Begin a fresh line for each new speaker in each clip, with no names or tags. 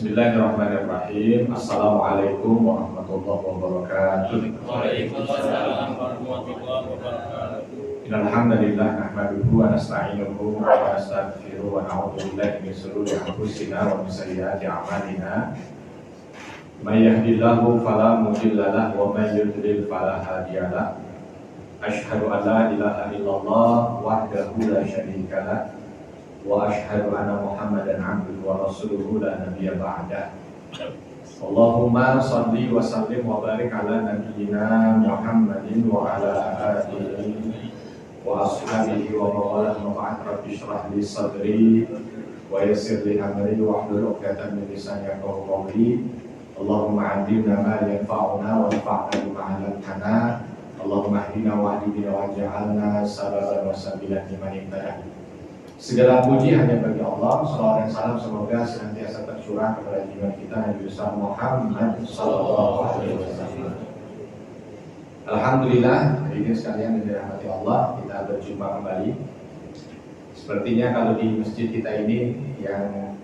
Bismillahirrahmanirrahim. Assalamualaikum warahmatullahi wabarakatuh.
Waalaikumsalam warahmatullahi wabarakatuh.
Innalhamdalillah nahmaduhu wa nasta'inuhu wa nastaghfiruhu wa na'udzu billahi min shururi anfusina wa min sayyiati a'malina. May yahdihillahu fala mudilla lahu wa may yudlil fala hadiya lahu. Asyhadu an la ilaha illallah wahdahu la syarika lahu wa asyhadu anna Muhammadan abduhu wa rasuluhu la nabiyya ba'dah. Allahumma shalli wa sallim wa barik ala nabiyyina Muhammadin wa ala alihi wa ashabihi wa mawalah ma'at rabbi shrah li sadri wa yassir li amri wa hlul 'uqdatam min lisani yafqahu qawli. Allahumma 'allimna ma yanfa'una wa anfa'na bima 'allamtana. Allahumma hdina wa hdina waj'alna sababan wa sabilan liman ihtada. Segala puji hanya bagi Allah. Salawat dan salam semoga senantiasa tercurah kepada junjungan kita Nabi besar Muhammad sallallahu alaihi wasallam. Alhamdulillah, hadirin sekalian yang dirahmati Allah, kita berjumpa kembali. Sepertinya kalau di masjid kita ini yang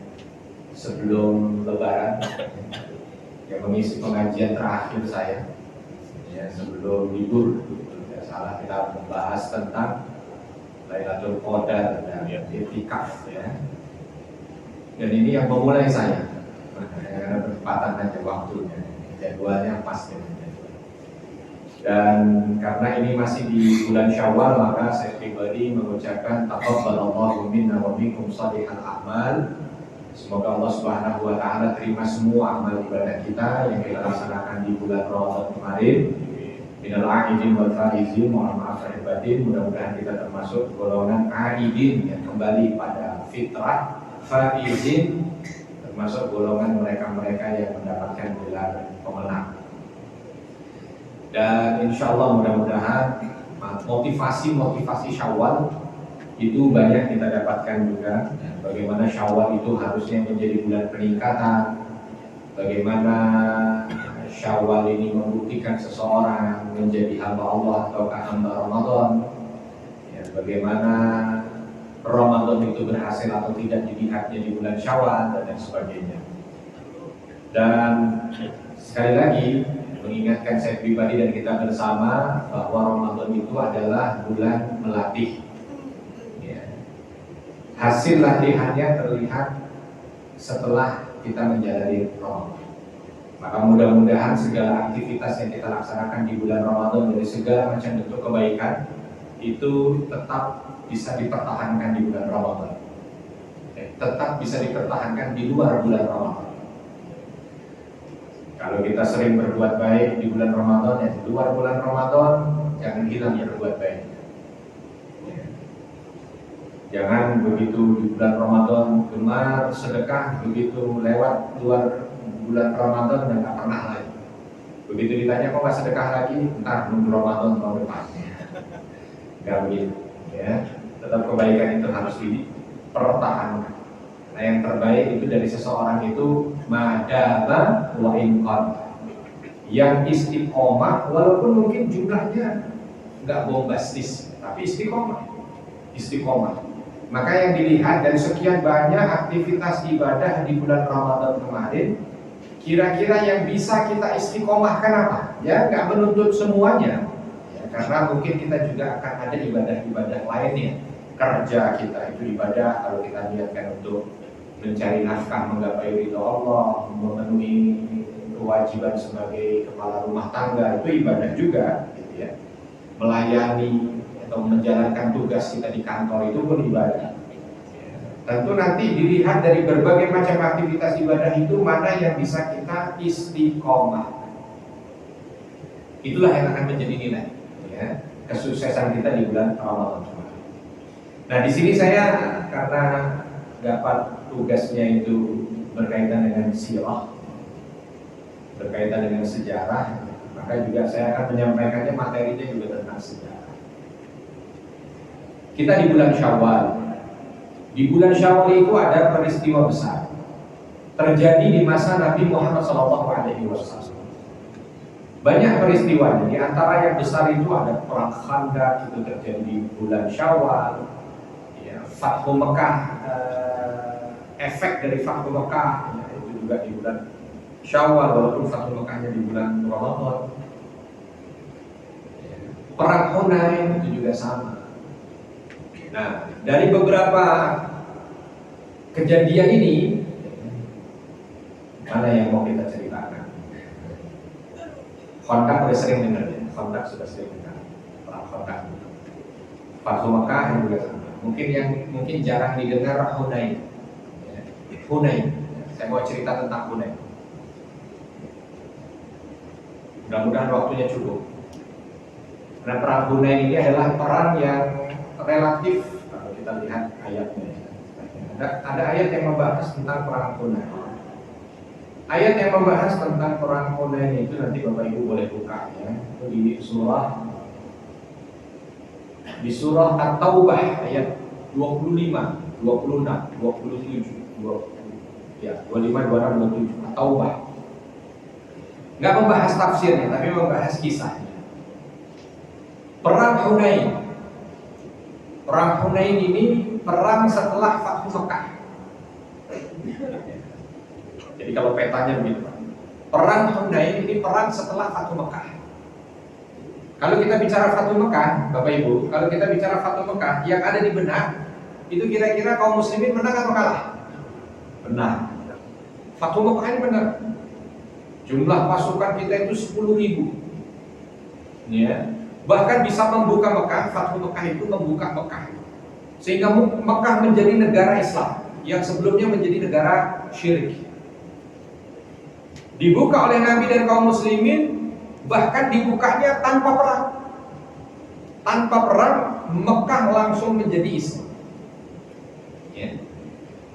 sebelum Lebaran, yang mengisi pengajian terakhir saya, ya sebelum libur, tidak salah kita membahas tentang Lailatul Qadar dan i'tikaf ya. Dan ini yang memulai saya karena bertepatan aja waktunya, jadwalnya pas ya. Dan karena ini masih di bulan Syawal, maka saya pribadi mengucapkan taqabbalallahu minna wa minkum shalihal a'mal. Semoga Allah Subhanahu wa taala terima semua amal ibadah kita yang kita laksanakan di bulan Ramadan kemarin. Minal a'idin wal faizin, mohon maaf lahir batin, mudah-mudahan kita termasuk golongan a'idin yang kembali pada fitrah, faizin termasuk golongan mereka-mereka yang mendapatkan gelar pemenang. Dan insya Allah mudah-mudahan motivasi Syawal itu banyak kita dapatkan juga. Bagaimana Syawal itu harusnya menjadi bulan peningkatan, bagaimana Syawal ini membuktikan seseorang menjadi hamba Allah atau hamba Ramadan, ya, bagaimana Ramadan itu berhasil atau tidak dilihatnya di bulan Syawal dan lain sebagainya. Dan sekali lagi mengingatkan saya pribadi dan kita bersama bahwa Ramadan itu adalah bulan melatih. Ya. Hasil latihannya terlihat setelah kita menjalani Ramadan. Maka mudah-mudahan segala aktivitas yang kita laksanakan di bulan Ramadan dari segala macam bentuk kebaikan itu tetap bisa dipertahankan di bulan Ramadan, tetap bisa dipertahankan di luar bulan Ramadan. Kalau kita sering berbuat baik di bulan Ramadan, ya di luar bulan Ramadan jangan hilang ya berbuat baik. Jangan begitu di bulan Ramadan gemar sedekah, begitu lewat luar bulan Ramadan dan nggak pernah lagi. Begitu ditanya kok nggak sedekah lagi, ntar nunggu Ramadan tahun depan. Nggak begitu, ya. Tetap kebaikan itu harus dipertahankan. Nah yang terbaik itu dari seseorang itu madaba wa inqad, yang istiqomah walaupun mungkin jumlahnya nggak bombastis, tapi istiqomah. Maka yang dilihat dari sekian banyak aktivitas ibadah di bulan Ramadan kemarin, kira-kira yang bisa kita istiqomahkan apa? Ya, nggak menuntut semuanya, ya, karena mungkin kita juga akan ada ibadah-ibadah lainnya. Kerja kita itu ibadah kalau kita niatkan untuk mencari nafkah, menggapai ridho Allah, memenuhi kewajiban sebagai kepala rumah tangga itu ibadah juga, gitu ya. Melayani atau menjalankan tugas kita di kantor itu pun ibadah. Tentu nanti dilihat dari berbagai macam aktivitas ibadah itu mana yang bisa kita istiqomah. Itulah yang akan menjadi nilai, ya, kesuksesan kita di bulan Ramadan. Nah di sini saya karena dapat tugasnya itu berkaitan dengan sirah, berkaitan dengan sejarah, maka juga saya akan menyampaikannya materinya juga tentang sejarah. Kita di bulan Syawal. Di bulan Syawal itu ada peristiwa besar terjadi di masa Nabi Muhammad SAW. Banyak peristiwanya. Di antara yang besar itu ada perang Khandaq, itu terjadi di bulan Syawal. Ya, Fathu Mekah, efek dari Fathu Mekah ya, itu juga di bulan Syawal, walaupun Fathu Mekahnya di bulan Ramadan. Perang Hunain itu juga sama. Nah, dari beberapa kejadian ini, mana yang mau kita ceritakan? Khandaq sudah sering dengar ya, Khandaq sudah sering dengar. Perang Khandaq. Fathu Mekah juga sama. Mungkin jarang didengar Hunain. Hunain. Saya mau cerita tentang Hunain. Mudah-mudahan waktunya cukup. Karena perang Hunain ini adalah perang yang relatif, kalau kita lihat ayatnya. Ada ayat yang membahas tentang perang Hunain. Ayat yang membahas tentang perang Hunain itu nanti Bapak Ibu boleh buka ya. Itu di surah At-Taubah ayat 25, 26, 27, 25, 26, 27 At-Taubah. Nggak membahas tafsirnya, tapi membahas kisahnya. Perang Hunain. Perang Hunain ini perang setelah Fathu Mekah. Jadi kalau petanya begitu, perang Hunain ini perang setelah Fathu Mekah. Kalau kita bicara Fathu Mekah, Bapak Ibu, kalau kita bicara Fathu Mekah, yang ada di benak itu kira-kira kaum muslimin menang atau kalah? Menang. Fathu Mekah ini benar. Jumlah pasukan kita itu 10.000. Ya. Bahkan bisa membuka Mekah, Fathu Mekah itu membuka Mekah. Sehingga Mekah menjadi negara Islam yang sebelumnya menjadi negara syirik. Dibuka oleh Nabi dan kaum muslimin, bahkan dibukanya tanpa perang. Tanpa perang, Mekah langsung menjadi Islam. Ya.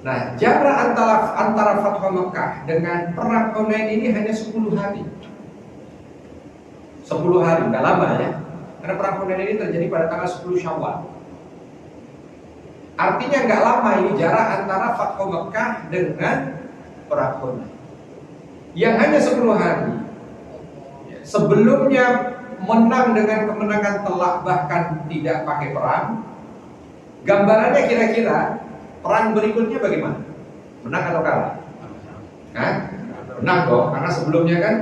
Nah, jarak antara Fathu Mekah dengan perang Hunain ini hanya 10 hari. 10 hari, nggak lama ya. Karena perang Hunain ini terjadi pada tanggal 10 Syawal. Artinya nggak lama ini jarak antara Fathu Mekah dengan perang Hunain. Yang hanya 10 hari. Sebelumnya menang dengan kemenangan telak, bahkan tidak pakai perang. Gambarannya kira-kira perang berikutnya bagaimana? Menang atau kalah? Hah? Menang dong, karena sebelumnya kan,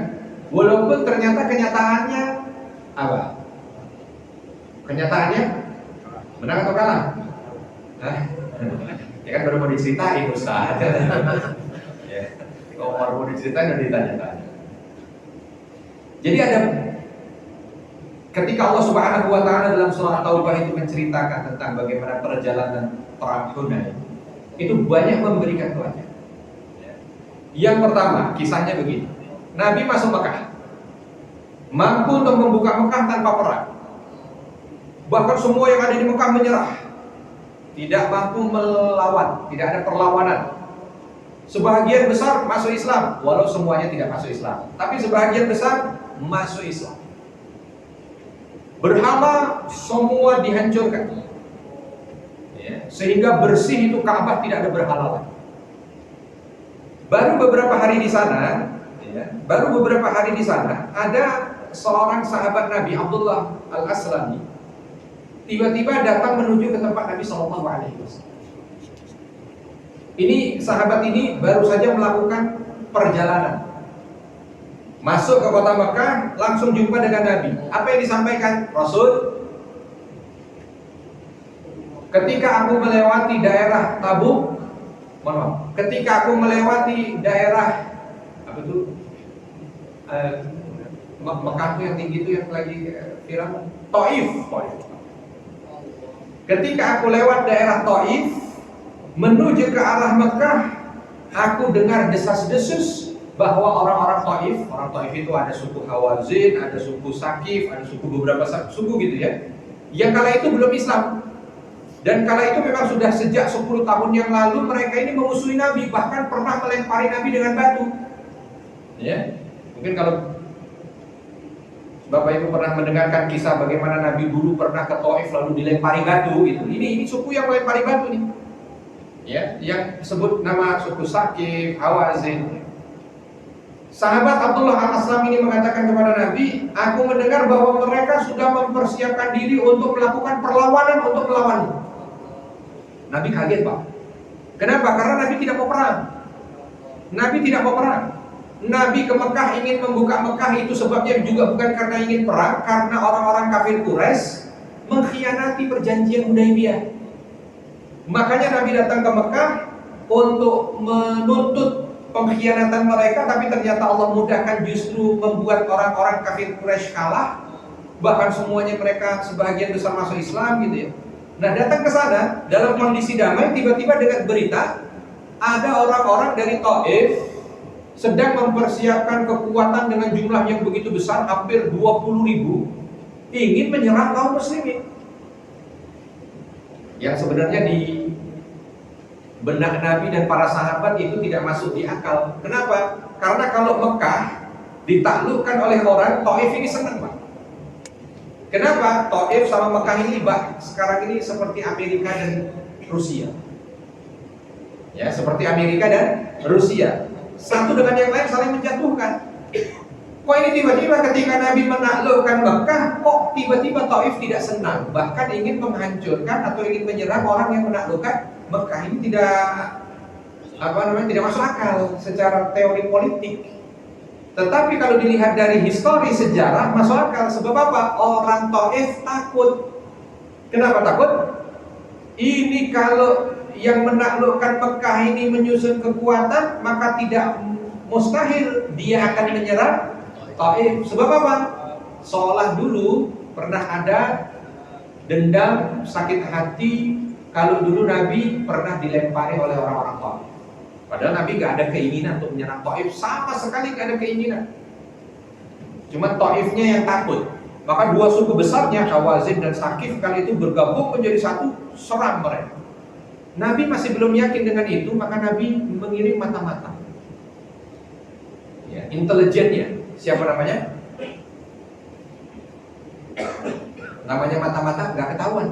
walaupun ternyata kenyataannya apa? Kenyataannya menang atau kalah? Hah? Ya kan baru mau diceritain Ustaz. Ya. Kalau baru mau diceritain udah ditanya-tanya. Jadi ada ketika Allah Subhanahu wa taala dalam surah Taubah itu menceritakan tentang bagaimana perjalanan perang Hunain, itu banyak memberikan pelajaran. Yang pertama, kisahnya begini. Nabi masuk Mekah, mampu untuk membuka Mekah tanpa perang. Bahkan semua yang ada di Mekah menyerah, tidak mampu melawan, tidak ada perlawanan. Sebahagian besar masuk Islam, walau semuanya tidak masuk Islam, tapi sebahagian besar masuk Islam. Berhala semua dihancurkan, ya, sehingga bersih itu Ka'bah, tidak ada berhala lagi. Baru beberapa hari di sana, ada seorang sahabat Nabi, Abdullah Al-Aslami, tiba-tiba datang menuju ke tempat Nabi SAW. Ini sahabat ini baru saja melakukan perjalanan masuk ke kota Mekah, langsung jumpa dengan Nabi. Apa yang disampaikan Rasul? Ketika aku melewati daerah Tabuk, ketika aku melewati daerah apa itu? Mekah itu yang tinggi itu yang lagi viral, Taif. Ketika aku lewat daerah Taif menuju ke arah Mekah, aku dengar desas-desus bahwa orang Taif itu ada suku Hawazin, ada suku Sakif, ada suku beberapa suku gitu ya, yang kala itu belum Islam. Dan kala itu memang sudah sejak 10 tahun yang lalu mereka ini memusuhi Nabi, bahkan pernah melempari Nabi dengan batu. Ya, mungkin kalau Bapak Ibu pernah mendengarkan kisah bagaimana Nabi dulu pernah ke Taif lalu dilempari batu gitu. Ini suku yang melempari batu nih. Ya, yang sebut nama suku Sakif, Hawazin. Sahabat Abdullah Al-Aslam ini mengatakan kepada Nabi, aku mendengar bahwa mereka sudah mempersiapkan diri untuk melakukan perlawanan untuk melawanmu. Nabi kaget, Pak. Kenapa? Karena Nabi tidak mau perang.
Nabi tidak mau perang. Nabi ke Mekah ingin membuka Mekah itu sebabnya juga bukan karena ingin perang, karena orang-orang kafir Quraisy mengkhianati perjanjian Hudaybiyah. Makanya Nabi datang ke Mekah untuk menuntut pengkhianatan mereka, tapi ternyata Allah mudahkan justru membuat orang-orang kafir Quraisy kalah. Bahkan semuanya mereka sebagian besar masuk Islam gitu ya. Nah, datang ke sana dalam kondisi damai, tiba-tiba dengan berita ada orang-orang dari Taif sedang mempersiapkan kekuatan dengan jumlah yang begitu besar, hampir 20.000, ingin menyerang kaum muslimin. Yang sebenarnya di benak Nabi dan para sahabat itu tidak masuk di akal. Kenapa? Karena kalau Mekah ditaklukkan oleh orang, Taif ini senang, Pak. Kenapa? Taif sama Mekah ini sekarang ini seperti Amerika dan Rusia. Ya, seperti Amerika dan Rusia. Satu dengan yang lain saling menjatuhkan. Kok ini tiba-tiba ketika Nabi menaklukkan Mekah, kok tiba-tiba Taif tidak senang, bahkan ingin menghancurkan atau ingin menyerang orang yang menaklukkan Mekah. Ini tidak masuk akal secara teori politik. Tetapi kalau dilihat dari histori sejarah masuk akal. Sebab apa? Orang Taif takut. Kenapa takut? Ini kalau yang menaklukkan Mekah ini menyusun kekuatan, maka tidak mustahil dia akan menyerang Taif. Sebab apa? Seolah dulu pernah ada dendam, sakit hati kalau dulu Nabi pernah dilempari oleh orang-orang Taif. Padahal Nabi gak ada keinginan untuk menyerang Taif, sama sekali gak ada keinginan. Cuma Taifnya yang takut. Maka dua suku besarnya, Hawazin dan Saqif, kali itu bergabung menjadi satu, serang mereka. Nabi masih belum yakin dengan itu, maka Nabi mengirim mata-mata. Ya, intelijennya. Siapa namanya? Namanya mata-mata gak ketahuan.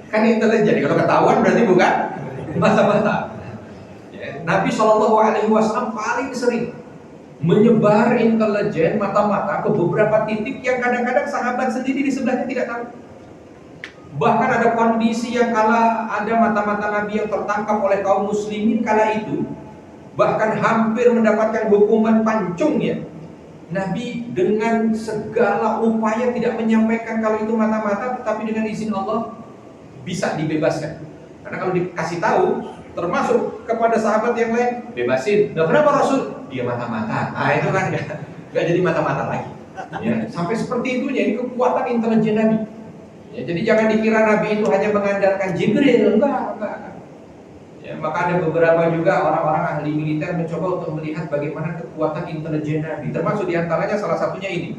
Kan intelijen, kalau ketahuan berarti bukan mata-mata. Ya, Nabi SAW paling sering menyebar intelijen mata-mata ke beberapa titik yang kadang-kadang sahabat sendiri di sebelahnya tidak tahu. Bahkan ada kondisi yang kala ada mata-mata Nabi yang tertangkap oleh kaum muslimin kala itu, bahkan hampir mendapatkan hukuman pancung ya. Nabi dengan segala upaya tidak menyampaikan kalau itu mata-mata, tetapi dengan izin Allah bisa dibebaskan. Karena kalau dikasih tahu, termasuk kepada sahabat yang lain, bebasin. Nah, kenapa Rasul? Dia mata-mata. Nah, itu kan nggak jadi mata-mata lagi. Ya, sampai seperti itunya, ini kekuatan intelijen Nabi. Ya, jadi jangan dikira Nabi itu hanya mengandalkan Jibril, enggak. Ya, maka ada beberapa juga orang-orang ahli militer mencoba untuk melihat bagaimana kekuatan intelijen Nabi. Termasuk diantaranya salah satunya ini.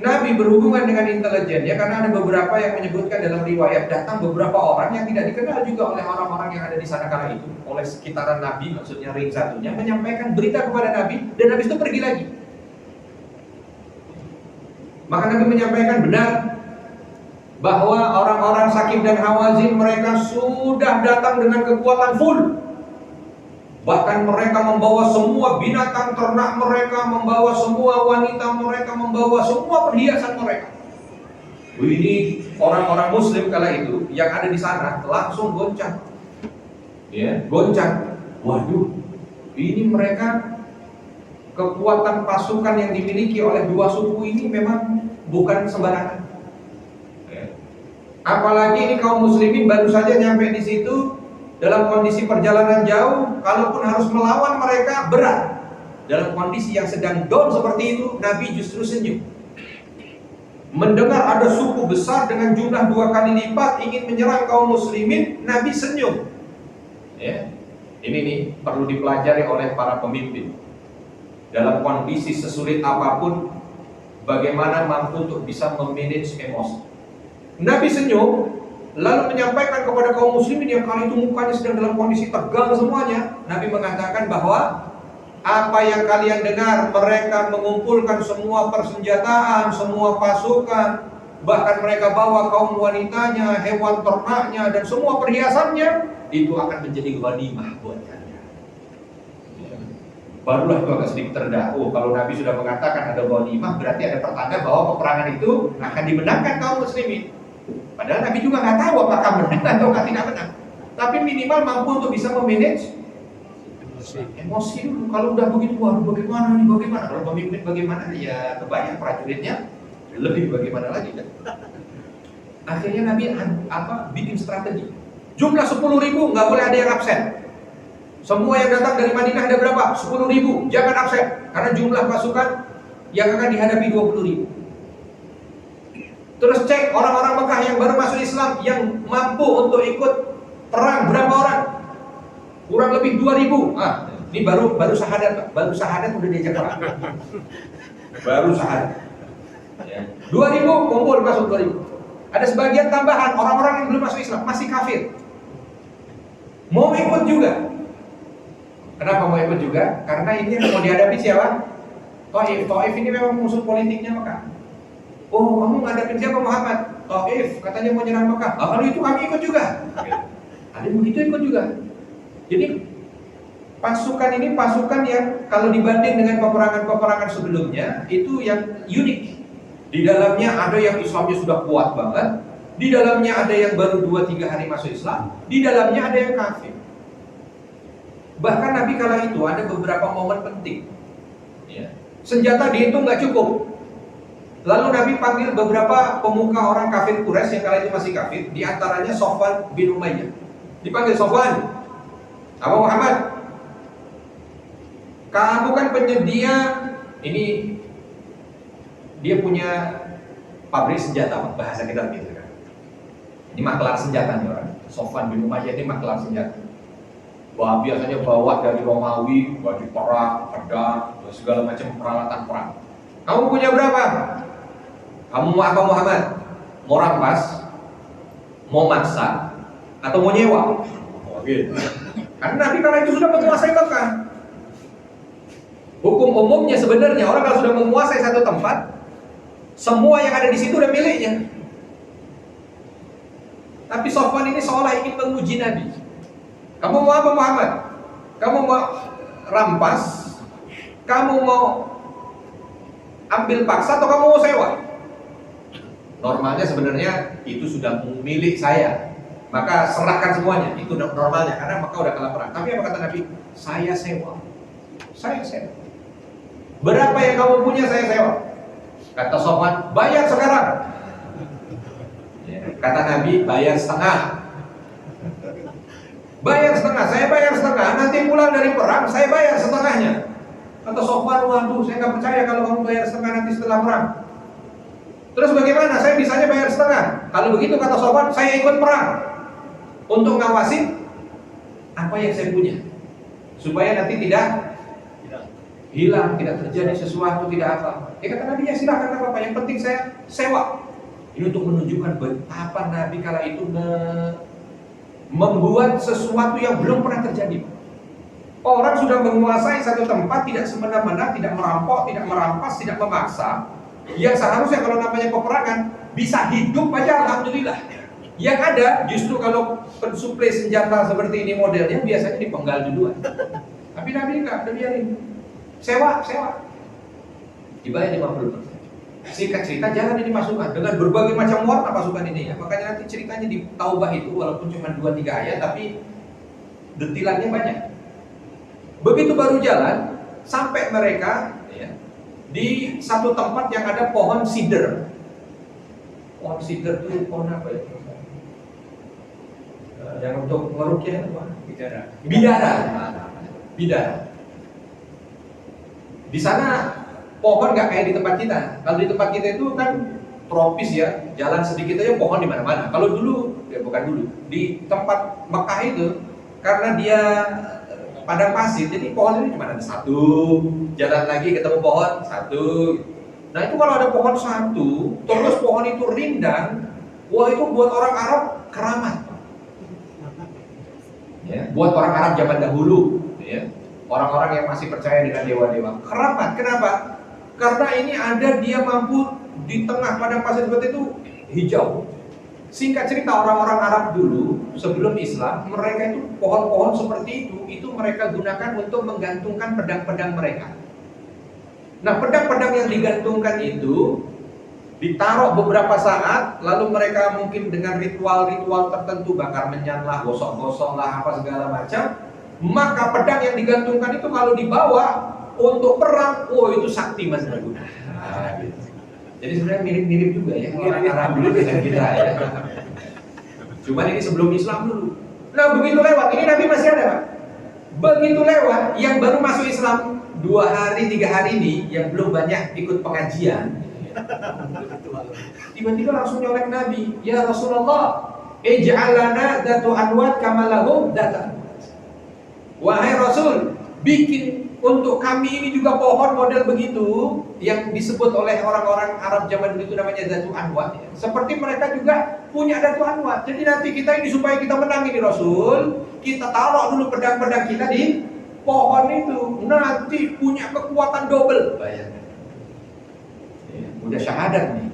Nabi berhubungan dengan intelijen ya, karena ada beberapa yang menyebutkan dalam riwayat datang beberapa orang yang tidak dikenal juga oleh orang-orang yang ada di sana kala itu, oleh sekitaran Nabi, maksudnya ring satunya, menyampaikan berita kepada Nabi dan Nabi itu pergi lagi. Maka Nabi menyampaikan benar bahwa orang-orang Saqif dan Hawazin mereka sudah datang dengan kekuatan full. Bahkan mereka membawa semua binatang ternak mereka, membawa semua wanita mereka, membawa semua perhiasan mereka. Ini orang-orang muslim kala itu yang ada di sana langsung goncang. Ya, goncang. Waduh, ini mereka kekuatan pasukan yang dimiliki oleh dua suku ini memang bukan sembarangan. Apalagi ini kaum muslimin baru saja nyampe di situ dalam kondisi perjalanan jauh, kalaupun harus melawan mereka berat. Dalam kondisi yang sedang down seperti itu, Nabi justru senyum. Mendengar ada suku besar dengan jumlah 2 kali lipat ingin menyerang kaum muslimin, Nabi senyum. Ya, ini nih perlu dipelajari oleh para pemimpin. Dalam kondisi sesulit apapun, bagaimana mampu untuk bisa memanage emosi. Nabi senyum, lalu menyampaikan kepada kaum muslimin yang kali itu mukanya sedang dalam kondisi tegang semuanya. Nabi mengatakan bahwa apa yang kalian dengar, mereka mengumpulkan semua persenjataan, semua pasukan, bahkan mereka bawa kaum wanitanya, hewan ternaknya, dan semua perhiasannya, itu akan menjadi ghanimah buat kalian. Barulah itu agak sedikit terdah. Oh, kalau Nabi sudah mengatakan ada ghanimah, berarti ada pertanda bahwa peperangan itu akan dimenangkan kaum muslimin. Padahal Nabi juga nggak tahu apakah menang atau tidak menang. tapi minimal mampu untuk bisa memanage emosi dulu. Kalau udah begitu, waduh bagaimana nih, bagaimana? Kalau pemimpin bagaimana? Ya kebayang prajuritnya lebih bagaimana lagi kan? Akhirnya Nabi bikin strategi. Jumlah 10.000 nggak boleh ada yang absen. Semua yang datang dari Madinah ada berapa? 10.000, jangan absen. Karena jumlah pasukan yang akan dihadapi 20.000. Terus cek orang-orang Mekah yang baru masuk Islam yang mampu untuk ikut perang berapa orang? Kurang lebih 2.000. Ini baru syahadat, baru syahadat udah diajak perang. Baru syahadat. 2.000 kumpul masuk 2.000. Ada sebagian tambahan orang-orang yang belum masuk Islam masih kafir. Mau ikut juga. Kenapa mau ikut juga? Karena ini yang mau dihadapi siapa? Taif. Taif ini memang musuh politiknya Mekah. Oh, kamu ngadapin siapa Muhammad? Taif, katanya mau nyerang Mekah. Kalau itu kami ikut juga. Ada yang begitu ikut juga. Jadi pasukan ini pasukan yang kalau dibanding dengan peperangan-peperangan sebelumnya itu yang unik. Di dalamnya ada yang Islamnya sudah kuat banget, di dalamnya ada yang baru 2-3 hari masuk Islam, di dalamnya ada yang kafir. Bahkan Nabi kala itu ada beberapa momen penting. Senjata dihitung nggak cukup. Lalu Nabi panggil beberapa pemuka orang kafir Quraisy yang kala itu masih kafir, di antaranya Sofwan bin Umayyah. Dipanggil, Sofwan, Abu Muhammad, kamu kan penyedia ini. Dia punya pabrik senjata, bahasa kita gitu kan. Ini maklar senjata nih orang. Sofwan bin Umayyah ini maklar senjata. Wah, biasanya bawa dari Romawi, baju perang, pedang, segala macam peralatan perang. Kamu punya berapa? Kamu mau apa Muhammad? Mau rampas? Mau maksa? Atau mau nyewa? Gitu. Karena Nabi kala itu sudah menguasai Mekah. Hukum umumnya sebenarnya orang kalau sudah menguasai satu tempat, semua yang ada di situ udah miliknya. Tapi Sofwan ini seolah ingin menguji Nabi. Kamu mau apa Muhammad? Kamu mau rampas? Kamu mau ambil paksa atau kamu mau sewa? Normalnya sebenarnya itu sudah milik saya, maka serahkan semuanya. Itu normalnya karena maka udah kalah perang. Tapi apa kata Nabi? Saya sewa. Saya sewa. Berapa yang kamu punya saya sewa? Kata Sofwan, bayar sekarang. Kata Nabi, bayar setengah. Bayar setengah, saya bayar setengah. Nanti pulang dari perang, saya bayar setengahnya. Kata Sofwan, waduh, saya nggak percaya kalau kamu bayar setengah nanti setelah perang. Terus bagaimana? Saya bisanya bayar setengah. Kalau begitu kata Sofwan, saya ikut perang untuk ngawasin apa yang saya punya, supaya nanti tidak hilang, tidak terjadi sesuatu, tidak apa. Kata Nabi, ya silahkan apa-apa, yang penting saya sewa. Ini untuk menunjukkan betapa Nabi kala itu membuat sesuatu yang belum pernah terjadi. Orang sudah menguasai satu tempat, tidak semena-mena, tidak merampok, tidak merampas, tidak memaksa. Yang seharusnya kalau namanya peperangan bisa hidup aja, alhamdulillah. Yang ada justru kalau pensuplai senjata seperti ini modelnya biasanya dipenggal duluan. Tapi Nabi enggak, udah biarin. Sewa. Dibayar 50%. Singkat cerita, jalan ini pasukan dengan berbagai macam warna pasukan ini ya. Makanya nanti ceritanya di Taubah itu walaupun cuma 2-3 ayat tapi detilannya banyak. Begitu baru jalan sampai mereka ya, di satu tempat yang ada pohon sider. Pohon sider itu pohon apa ya? Yang untuk ngerukyah apa? Bidara. Di sana pohon nggak kayak di tempat kita. Kalau di tempat kita itu kan tropis ya, jalan sedikit aja pohon di mana-mana. Kalau dulu, ya bukan dulu, di tempat Mekah itu karena dia padang pasir, jadi pohon ini cuma ada satu, jalan lagi ketemu pohon satu. Nah itu kalau ada pohon satu, terus pohon itu rindang, wah itu buat orang Arab keramat. Ya, buat orang Arab zaman dahulu, ya. Orang-orang yang masih percaya dengan dewa-dewa keramat. Kenapa? Karena ini ada dia mampu di tengah padang pasir seperti itu hijau. Singkat cerita, orang-orang Arab dulu sebelum Islam, mereka itu pohon-pohon seperti itu mereka gunakan untuk menggantungkan pedang-pedang mereka. Nah, pedang-pedang yang digantungkan itu ditaruh beberapa saat, lalu mereka mungkin dengan ritual-ritual tertentu, bakar menyan lah, gosok-gosok lah, apa segala macam, maka pedang yang digantungkan itu kalau dibawa untuk perang, oh itu sakti mas Raguna. Nah, gitu. Jadi sebenarnya mirip-mirip juga ya orang Arab dulu dengan kita ya. Cuman ini sebelum Islam dulu. Nah begitu lewat, ini Nabi masih ada Pak. Begitu lewat, yang baru masuk Islam 2 hari 3 hari ini, yang belum banyak ikut pengajian, tiba-tiba langsung nyolek Nabi, ya Rasulullah, ij'alana datu anwat kama lahum data. Wahai Rasul, bikin untuk kami ini juga pohon model begitu yang disebut oleh orang-orang Arab zaman dulu itu namanya datu anwat ya. Seperti mereka juga punya datu anwat. Jadi nanti kita ini supaya kita menang ini Rasul, kita taruh dulu pedang-pedang kita di pohon itu, nanti punya kekuatan double. Bayangkan. Ya, udah syahadat nih.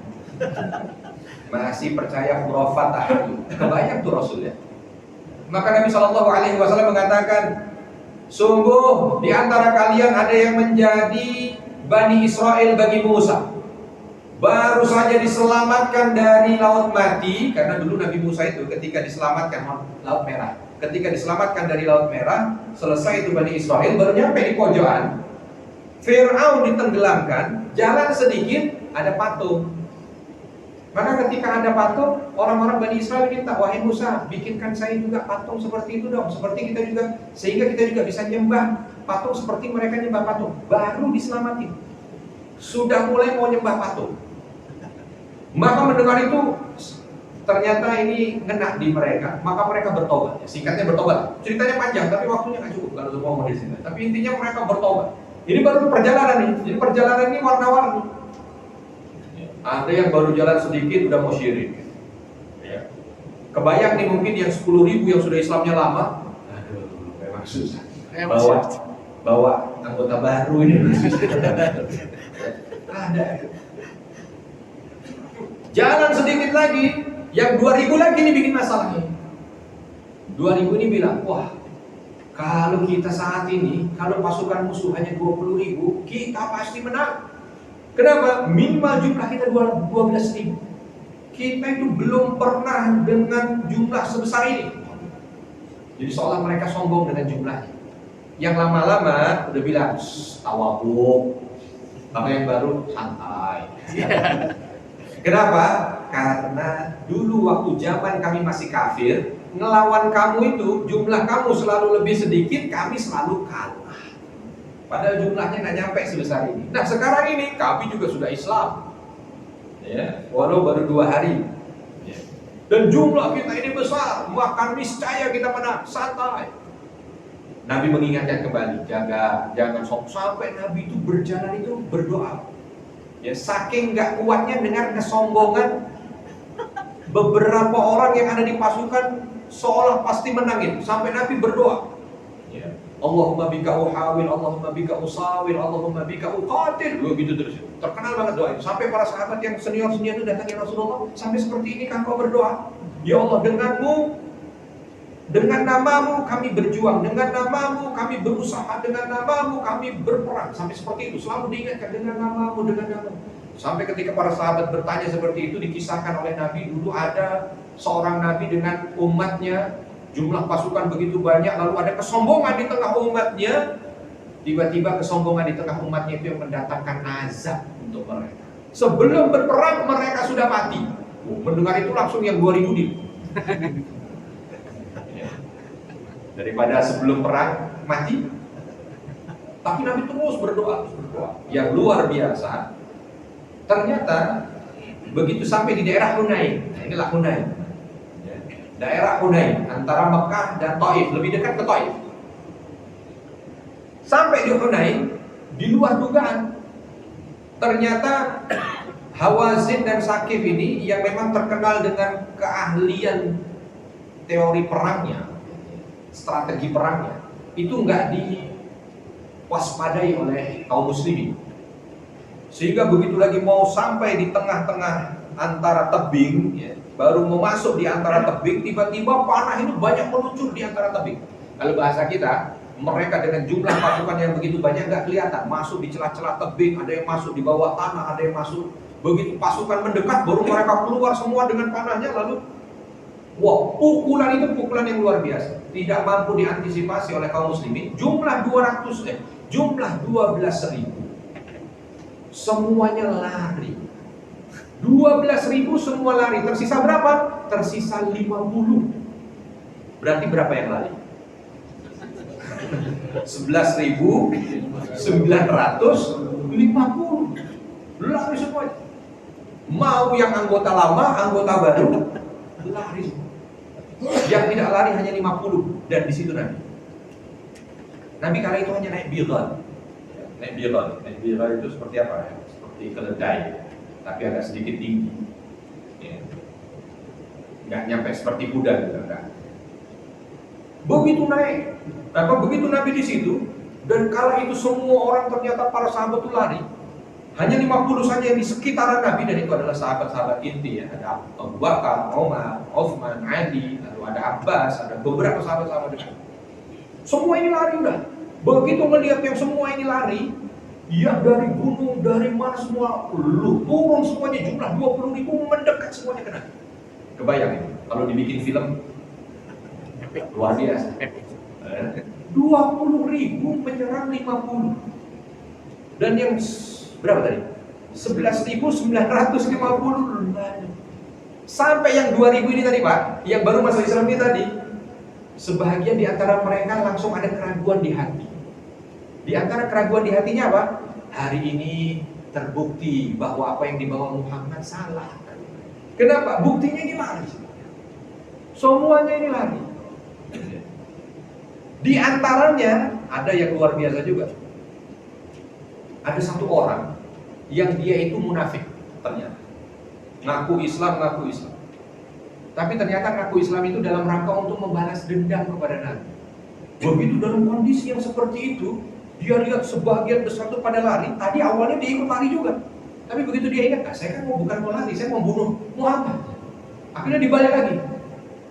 Masih percaya khurafat ahadu. Kebayang tuh Rasul ya. Maka Nabi SAW mengatakan, sungguh di antara kalian ada yang menjadi Bani Israel bagi Musa. Baru saja diselamatkan dari laut mati, karena dulu Nabi Musa itu ketika diselamatkan laut merah. Ketika diselamatkan dari laut merah, selesai itu Bani Israel, baru nyampe di pojokan. Fir'aun ditenggelamkan, jalan sedikit ada patung. Maka ketika ada patung, orang-orang Bani Israel minta, wahai Musa, bikinkan saya juga patung seperti itu dong, seperti kita juga, sehingga kita juga bisa nyembah patung seperti mereka nyembah patung. Baru diselamatin, sudah mulai mau nyembah patung. Maka mendengar itu, ternyata ini ngena di mereka, maka mereka bertobat. Singkatnya bertobat. Ceritanya panjang, tapi waktunya nggak cukup kalau semua mau di sini. Tapi intinya mereka bertobat. Ini baru perjalanan nih. Jadi perjalanan ini warna-warni. Ada yang baru jalan sedikit udah mau syirik. Ya. Kebayang nih mungkin yang 10.000 yang sudah Islamnya lama. Aduh, memang susah. Bawa anggota baru ini susah. Ada. Jalan sedikit lagi, yang 2.000 lagi ini bikin masalahnya. 2.000 ini bilang, wah, kalau kita saat ini, kalau pasukan musuh hanya 20.000, kita pasti menang. Kenapa? Minimal jumlah kita 12.000. Kita itu belum pernah dengan jumlah sebesar ini. Jadi seolah mereka sombong dengan jumlahnya. Yang lama-lama udah bilang, tawabuk. Kalau yang baru, santai. Kenapa? Karena dulu waktu zaman kami masih kafir, ngelawan kamu itu, jumlah kamu selalu lebih sedikit, kami selalu kalah. Padahal jumlahnya nggak nyampe sebesar ini. Nah sekarang ini kami juga sudah Islam, ya, walau baru 2 hari, ya. Dan jumlah kita ini besar, maka niscaya kita menang. Santai. Nabi mengingatkan kembali, jangan sampai Nabi itu berjalan itu berdoa. Ya saking nggak kuatnya dengan kesombongan beberapa orang yang ada di pasukan seolah pasti menangin, sampai Nabi berdoa. Ya. Allahumma bika uhawil, Allahumma bika usawil, Allahumma bika uqatil. Begitu terus. Terkenal banget doa itu. Sampai para sahabat yang senior-senior itu datangi Rasulullah, sampai seperti ini kan kau berdoa. Ya Allah, dengan namamu kami berjuang, dengan namamu kami berusaha, dengan namamu kami berperang. Sampai seperti itu, selalu diingatkan dengan namamu, dengan namamu. Sampai ketika para sahabat bertanya seperti itu, dikisahkan oleh Nabi, dulu ada seorang Nabi dengan umatnya, jumlah pasukan begitu banyak, lalu ada kesombongan di tengah umatnya. Tiba-tiba kesombongan di tengah umatnya itu yang mendatangkan azab untuk mereka. Sebelum berperang mereka sudah mati. Mendengar itu langsung yang 2.000 di. Daripada sebelum perang mati. Tapi Nabi terus berdoa. Yang luar biasa. Ternyata begitu sampai di daerah Hunain. Nah, inilah Hunain. Daerah Hunain antara Mekah dan Taif, lebih dekat ke Taif. Sampai di Hunain, di luar dugaan, ternyata Hawazin dan Sakif ini yang memang terkenal dengan keahlian teori perangnya, strategi perangnya, itu nggak diwaspadai oleh kaum muslimin. Sehingga begitu lagi mau sampai di tengah-tengah antara tebing, ya, baru mau masuk di antara tebing, tiba-tiba panah itu banyak meluncur di antara tebing. Kalau bahasa kita, mereka dengan jumlah pasukan yang begitu banyak nggak kelihatan, masuk di celah-celah tebing, ada yang masuk di bawah tanah, ada yang masuk Begitu pasukan mendekat, baru mereka keluar semua dengan panahnya, lalu wah, pukulan itu pukulan yang luar biasa. Tidak mampu diantisipasi oleh kaum muslimin. Jumlah 12.000. Semuanya lari. 12.000 semua lari. Tersisa berapa? Tersisa 50. Berarti berapa yang lari? 11.950. Lari semua. Mau yang anggota lama, anggota baru, lari semua. Yang tidak lari hanya 50. Dan di situ Nabi kala itu hanya naik bighal. Naik bighal itu seperti apa ya? Seperti keledai, tapi agak sedikit tinggi. Ya. Nggak nyampe seperti kuda gitu, enggak. Begitu naik, begitu Nabi di situ, dan kala itu semua orang ternyata para sahabat itu lari. Hanya 50 saja yang di sekitaran Nabi, dan itu adalah sahabat-sahabat inti ya. Ada Abu Bakar, Umar, Utsman, Ali, lalu ada Abbas, ada beberapa sahabat-sahabat dekat. Semua ini lari udah. Begitu melihat yang semua ini lari, ya dari gunung, dari mana semua turun semuanya, jumlah 20.000 mendekat semuanya ke Nabi. Kebayang ini, kalau dibikin film luar biasa. 20.000 menyerang 50. Dan yang berapa tadi? 11.950. Sampai yang 2.000 ini tadi Pak, yang baru masuk Islam ini tadi, sebahagian di antara mereka langsung ada keraguan di hati. Di antara keraguan di hatinya apa? Hari ini terbukti bahwa apa yang dibawa Muhammad salah. Kenapa? Buktinya ini lari. Semuanya ini lari. Di antaranya ada yang luar biasa juga. Ada satu orang yang dia itu munafik ternyata. Ngaku Islam. Tapi ternyata ngaku Islam itu dalam rangka untuk membalas dendam kepada Nabi. Begitu dalam kondisi yang seperti itu, dia lihat sebagian besar itu pada lari. Tadi awalnya dia ikut lari juga. Tapi begitu dia ingat, saya kan bukan mau lari, saya mau bunuh Muhammad. Akhirnya dibalik lagi.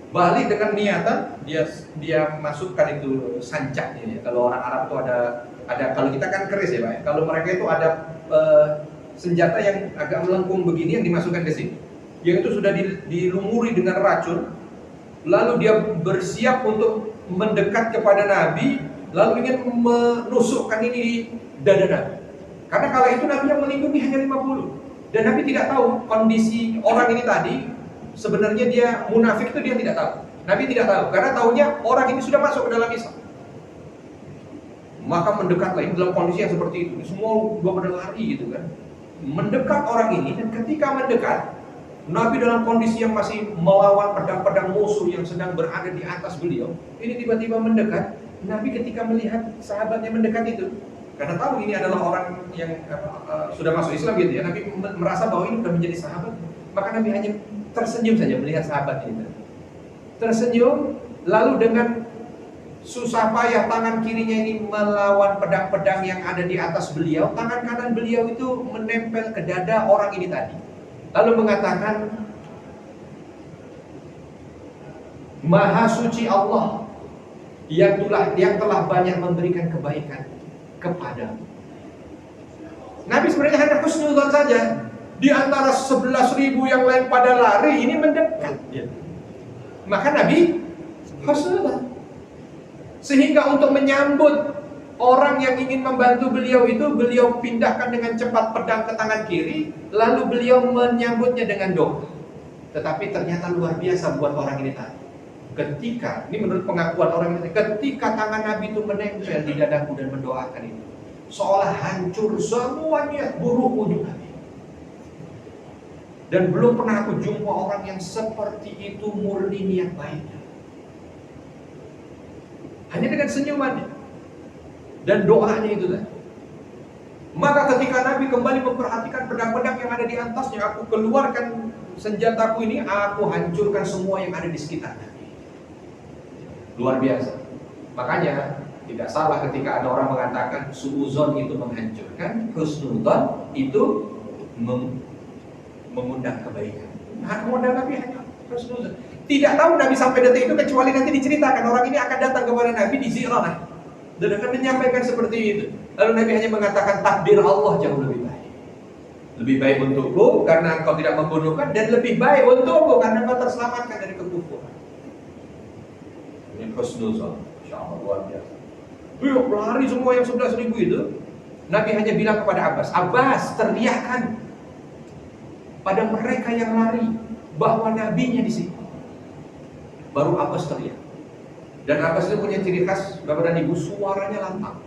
Balik dengan niatan, dia masukkan itu sancaknya ya. Kalau orang Arab itu ada kalau kita kan keris ya Pak ya. Kalau mereka itu ada senjata yang agak melengkung begini yang dimasukkan ke sini. Yang itu sudah dilumuri dengan racun. Lalu dia bersiap untuk mendekat kepada Nabi, lalu ingin menusukkan ini di dada Nabi. Karena kala itu Nabi yang melindungi hanya 50. Dan Nabi tidak tahu kondisi orang ini tadi. Sebenarnya dia munafik itu dia tidak tahu. Nabi tidak tahu karena tahunya orang ini sudah masuk ke dalam Islam. Maka mendekatlah ini dalam kondisi yang seperti itu. Semua dua pada lari gitu kan. Mendekat orang ini, dan ketika mendekat, Nabi dalam kondisi yang masih melawan pedang-pedang musuh yang sedang berada di atas beliau. Ini tiba-tiba mendekat. Nabi ketika melihat sahabatnya mendekat itu, karena tahu ini adalah orang yang sudah masuk Islam gitu ya. Nabi merasa bahwa ini sudah menjadi sahabat. Maka Nabi hanya tersenyum saja melihat sahabat ini. Tersenyum, lalu dengan susah payah tangan kirinya ini melawan pedang-pedang yang ada di atas beliau. Tangan kanan beliau itu menempel ke dada orang ini tadi. Lalu mengatakan, Maha suci Allah yang telah banyak memberikan kebaikan kepadamu. Nabi sebenarnya hanya husnudzon saja. Di antara 11.000 yang lain pada lari, ini mendekat. Maka Nabi husnudzon. Sehingga untuk menyambut orang yang ingin membantu beliau itu, beliau pindahkan dengan cepat pedang ke tangan kiri, lalu beliau menyambutnya dengan doa. Tetapi ternyata luar biasa buat orang ini tadi. Ketika, ini menurut pengakuan orang ini, ketika tangan Nabi itu menempel di dadaku dan mendoakan itu, seolah hancur semua niat buruk wujud Nabi. Dan belum pernah aku jumpa orang yang seperti itu murni niat baiknya. Hanya dengan senyumannya dan doanya itu tadi. Maka ketika Nabi kembali memperhatikan pedang-pedang yang ada di atasnya, aku keluarkan senjataku ini, aku hancurkan semua yang ada di sekitar Nabi. Luar biasa. Makanya tidak salah ketika ada orang mengatakan suuzon itu menghancurkan, husnudzon itu mengundang kebaikan. Mengundang Nabi hanya husnudzon. Tidak tahu Nabi sampai detik itu kecuali nanti diceritakan orang ini akan datang kepada Nabi di Zirah dan akan menyampaikan seperti itu. Lalu Nabi hanya mengatakan takdir Allah jauh lebih baik. Lebih baik untukku karena engkau tidak membunuhkan, dan lebih baik untukku karena engkau terselamatkan dari kekufuran. Ini husnul zon, insyaallah luar biasa. Yuk lari semua yang 11.000 itu. Nabi hanya bilang kepada Abbas, Abbas teriakkan pada mereka yang lari bahwa nabinya di sini. Baru Abbas teriak. Dan Abbas itu punya ciri khas, Bapak dan Ibu, suaranya lantang.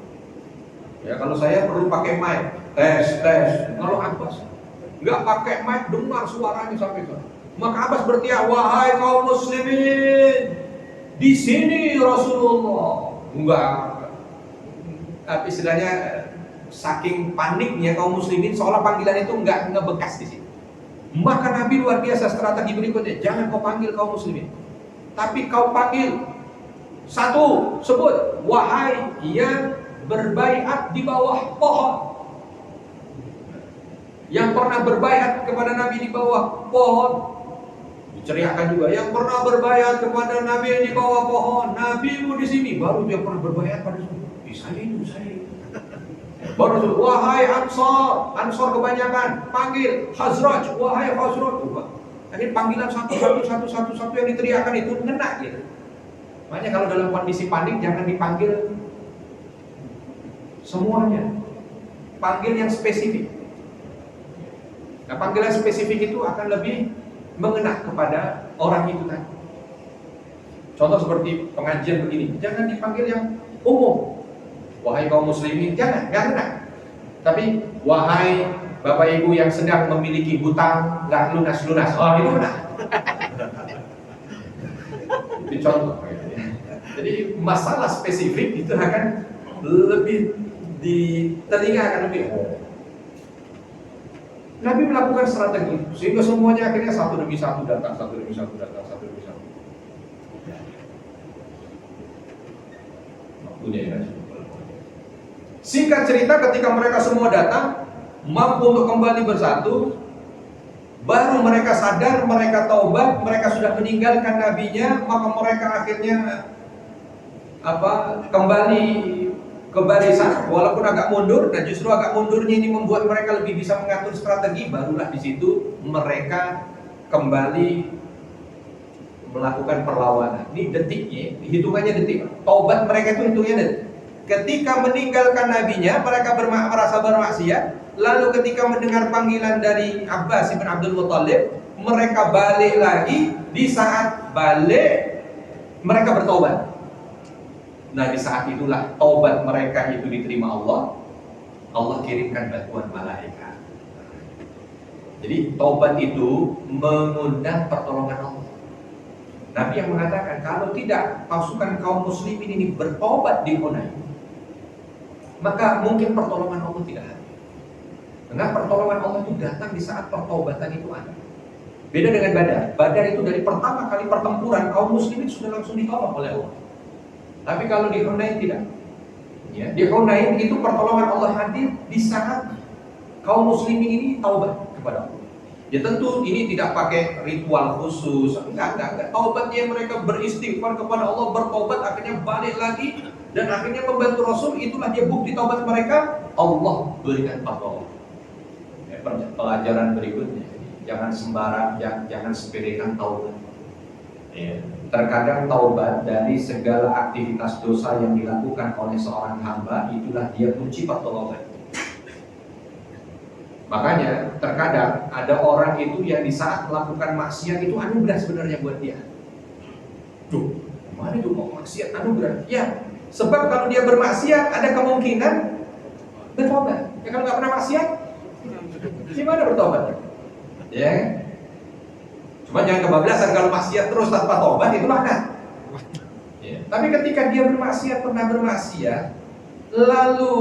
Ya, kalau saya perlu pakai mic, tes. Kalau Abbas nggak pakai mic, dengar suaranya sampai ke. Maka Abbas berteriak, wahai kaum muslimin, di sini Rasulullah. Enggak. Tapi istilahnya saking paniknya kaum muslimin, seolah panggilan itu nggak ngebekas di sini. Maka Nabi luar biasa strategi berikutnya, jangan kau panggil kaum muslimin, tapi kau panggil satu, sebut, wahai yang berbaiat di bawah pohon, yang pernah berbaiat kepada Nabi di bawah pohon. Diceriakan juga, yang pernah berbaiat kepada Nabi di bawah pohon, Nabimu di sini. Baru dia pernah berbaiat pada saya itu. Baru wahai Ansor kebanyakan, panggil Khazraj, wahai Khazraj. Akhirnya panggilan satu yang diteriakan itu ngena gitu. Makanya kalau dalam kondisi panik jangan dipanggil semuanya, panggil yang spesifik. Nah, panggilan spesifik itu akan lebih mengena kepada orang itu tadi. Contoh seperti pengajian begini, jangan dipanggil yang umum. Wahai kaum muslimin, jangan, nggak kena. Tapi wahai bapak ibu yang sedang memiliki hutang nggak lunas, oh itu kena. Itu contoh. Jadi masalah spesifik itu akan lebih di telinga akan lebih. Nabi melakukan strategi sehingga semuanya akhirnya satu demi satu datang. Singkat cerita, ketika mereka semua datang, mampu untuk kembali bersatu, baru mereka sadar, mereka taubat, mereka sudah meninggalkan nabinya, maka mereka akhirnya kembali ke barisan, walaupun agak mundur, dan justru agak mundurnya ini membuat mereka lebih bisa mengatur strategi. Barulah di situ mereka kembali melakukan perlawanan. Ini detiknya, hitungannya detik. Taubat mereka itu hitungnya detik. Ketika meninggalkan nabinya, mereka merasa bermaksiat. Lalu ketika mendengar panggilan dari Abbas bin Abdul Muttalib, mereka balik lagi. Di saat balik, mereka bertobat. Nah, di saat itulah taubat mereka itu diterima Allah. Allah kirimkan bantuan malaikat. Jadi taubat itu mengundang pertolongan Allah. Nabi yang mengatakan, kalau tidak pasukan kaum muslimin ini bertobat di Hunain, maka mungkin pertolongan Allah tidak ada. Karena pertolongan Allah itu datang di saat pertobatan itu ada. Beda dengan Badar. Badar itu dari pertama kali pertempuran kaum muslimin sudah langsung ditolong oleh Allah. Tapi kalau di Hunain tidak. Ya, di Hunain itu pertolongan Allah hadir di saat kaum muslimin ini taubat kepada Allah. Ya tentu ini tidak pakai ritual khusus, enggak. Taubatnya mereka beristighfar kepada Allah, bertobat, akhirnya balik lagi dan akhirnya membantu Rasul. Itulah dia bukti taubat mereka. Allah berikan pertolongan. Ya, pelajaran berikutnya, jangan sembarang, jangan sepelekan taubat. Ya. Terkadang taubat dari segala aktivitas dosa yang dilakukan oleh seorang hamba, itulah dia kunci pertolongan. Makanya terkadang ada orang itu yang di saat melakukan maksiat itu anugerah sebenarnya buat dia. Duh, mana itu mau maksiat anugerah? Ya, sebab kalau dia bermaksiat ada kemungkinan bertobat. Ya kalau nggak pernah maksiat, gimana bertobatnya? Ya. Cuma jangan kebablasan kalau maksiat terus tanpa tobat, itu laknat. Ya. Tapi ketika dia pernah bermaksiat, lalu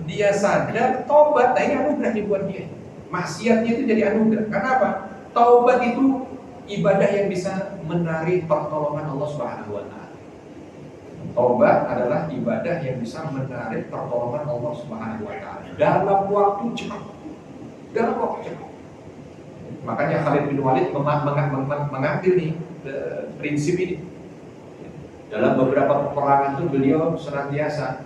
dia sadar, tobat, nah ini anugerah dibuat dia. Maksiatnya itu jadi anugerah. Kenapa? Taubat itu ibadah yang bisa menarik pertolongan Allah Subhanahu wa taala. Taubat adalah ibadah yang bisa menarik pertolongan Allah Subhanahu wa taala dalam waktu cepat. Makanya Khalid bin Walid mengambil nih prinsip ini. Dalam beberapa peperangan itu beliau senantiasa,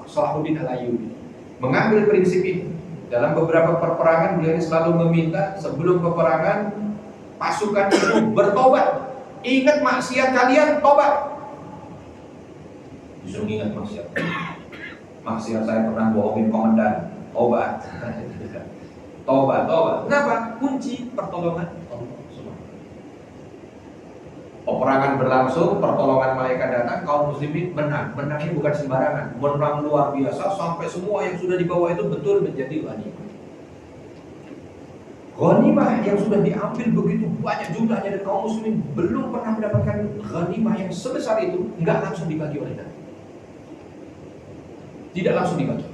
Salahuddin Al-Ayyubi mengambil prinsip ini. Dalam beberapa peperangan beliau selalu meminta sebelum peperangan pasukan itu bertobat. Ingat maksiat kalian, tobat. Disuruh ingat maksiat. Maksiat saya pernah bohongin komandan, tobat. Tobat. Kenapa? Kunci pertolongan Allah. Peperangan berlangsung, pertolongan malaikat datang, kaum muslimin menang. Menangnya bukan sembarangan, menang luar biasa sampai semua yang sudah dibawa itu betul menjadi ghanimah. Ghanimah yang sudah diambil begitu banyak jumlahnya dan kaum muslimin belum pernah mendapatkan ghanimah yang sebesar itu, enggak langsung dibagi oleh Nabi. Tidak langsung dibagi.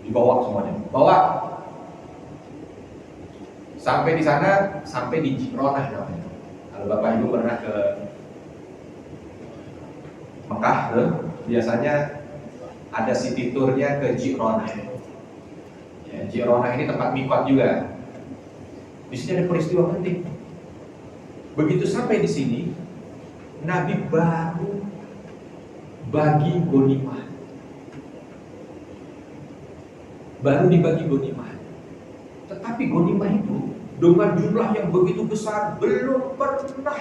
Dibawa semuanya, bawa. Sampai di sana, sampai di Ji'ronah namanya. Kalau Bapak Ibu pernah ke Mekah, biasanya ada city tournya ke Ji'ronah. Ya, Ji'ronah ini tempat mikot juga. Di sini ada peristiwa penting. Begitu sampai di sini, Nabi baru bagi ghanimah. Baru dibagi ghanimah. Tetapi ghanimah itu dengan jumlah yang begitu besar belum pernah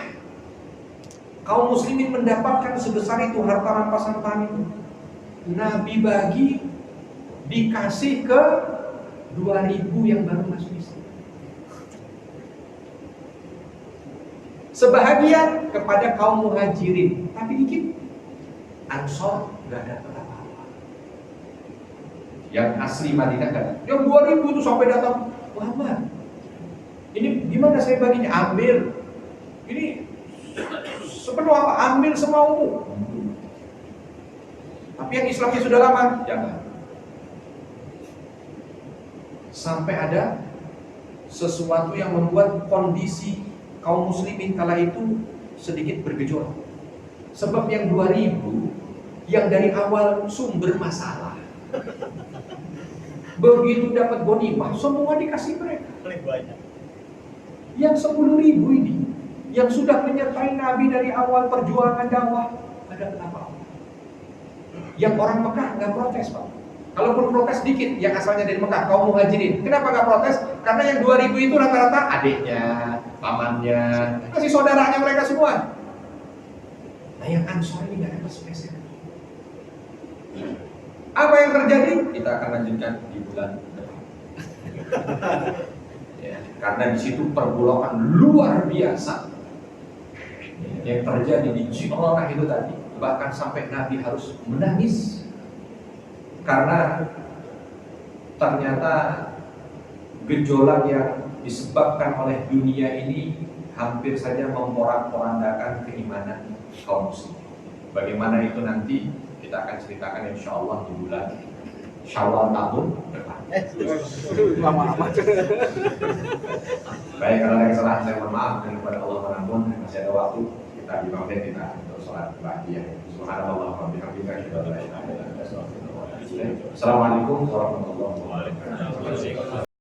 kaum muslimin mendapatkan sebesar itu harta rampasan perang itu. Nabi bagi dikasih ke 2000 yang baru masuk Islam. Sebahagian kepada kaum muhajirin, tapi dikit. Ansor nggak dapat apa-apa. Yang asli Madinah kan, yang 2000 itu sampai datang, Muhammad, ini gimana saya baginya? Ambil. Ini sepenuh apa? Ambil semaumu. Tapi yang Islamnya sudah lama, jangan. Sampai ada sesuatu yang membuat kondisi kaum muslimin kala itu sedikit bergejolak. Sebab yang 2000 yang dari awal sumber masalah, begitu dapat ghanimah semua dikasih mereka.
Paling banyak.
Yang 10.000 ini yang sudah menyertai Nabi dari awal perjuangan dakwah, ada apa? Yang orang Mekah nggak protes, Pak. Kalaupun protes dikit, yang asalnya dari Mekah, kaum muhajirin. Kenapa nggak protes? Karena yang 2000 itu rata-rata adiknya, pamannya, masih saudaranya mereka semua. Nah yang Ansor ini nggak dapat spesial. Apa yang terjadi? Kita akan lanjutkan di bulan depan. Ya, karena di situ pergolakan luar biasa yang terjadi di Ji'ronah itu tadi, bahkan sampai Nabi harus menangis karena ternyata gejolak yang disebabkan oleh dunia ini hampir saja memporak-porandakan keimanan kaum muslim. Bagaimana itu nanti kita akan ceritakan insya Allah di bulan Syawal tahun depan.
Lama amat.
Baik, kalau ada kesalahan saya mohon maaf, dan kepada Allah mengampun. Masih ada waktu kita di maghrib kita untuk sholat bahagia. Subhanallah wa bihamdihi asyhadu an la ilaha illa anta astaghfiruka wa atubu ilaik. Assalamualaikum warahmatullahi wabarakatuh.